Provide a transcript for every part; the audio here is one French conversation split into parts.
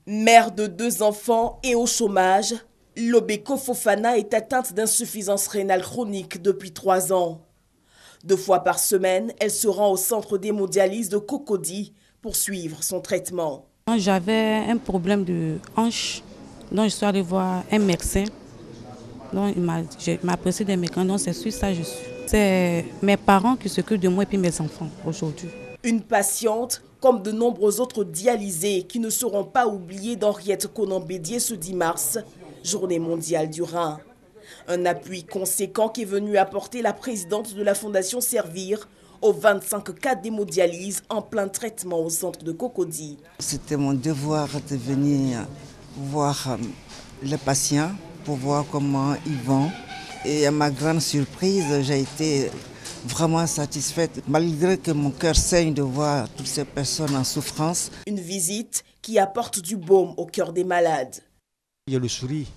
Mère de 2 enfants et au chômage, Lobeko Fofana est atteinte d'insuffisance rénale chronique depuis 3 ans. 2 fois par semaine, elle se rend au centre d'hémodialyse de Cocody pour suivre son traitement. J'avais un problème de hanche, donc je suis allée voir un médecin. Donc il m'a prescrit des médicaments, donc c'est sur ça que je suis. C'est mes parents qui s'occupent de moi et puis mes enfants aujourd'hui. Une patiente, comme de nombreux autres dialysés qui ne seront pas oubliés d'Henriette Conan-Bédier ce 10 mars, journée mondiale du rein. Un appui conséquent qui est venu apporter la présidente de la Fondation Servir aux 25 cas d'hémodialyse en plein traitement au centre de Cocody. C'était mon devoir de venir voir les patients pour voir comment ils vont. Et à ma grande surprise, j'ai été vraiment satisfaite, malgré que mon cœur saigne de voir toutes ces personnes en souffrance. Une visite qui apporte du baume au cœur des malades. Il y a le sourire.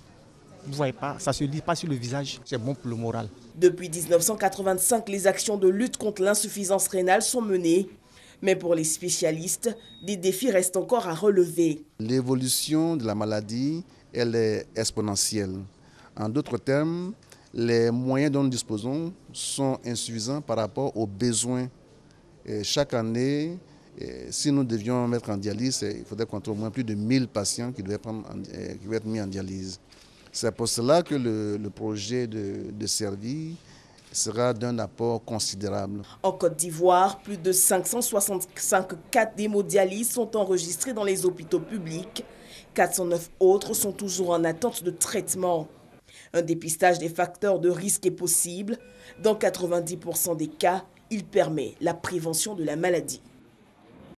Vous ne voyez pas, ça ne se lit pas sur le visage, c'est bon pour le moral. Depuis 1985, les actions de lutte contre l'insuffisance rénale sont menées. Mais pour les spécialistes, des défis restent encore à relever. L'évolution de la maladie, elle est exponentielle. En d'autres termes, les moyens dont nous disposons sont insuffisants par rapport aux besoins. Et chaque année, si nous devions mettre en dialyse, il faudrait compter au moins plus de 1000 patients qui doivent être mis en dialyse. C'est pour cela que le projet de Servir sera d'un apport considérable. En Côte d'Ivoire, plus de 565 cas d'hémodialyse sont enregistrés dans les hôpitaux publics. 409 autres sont toujours en attente de traitement. Un dépistage des facteurs de risque est possible. Dans 90% des cas, il permet la prévention de la maladie.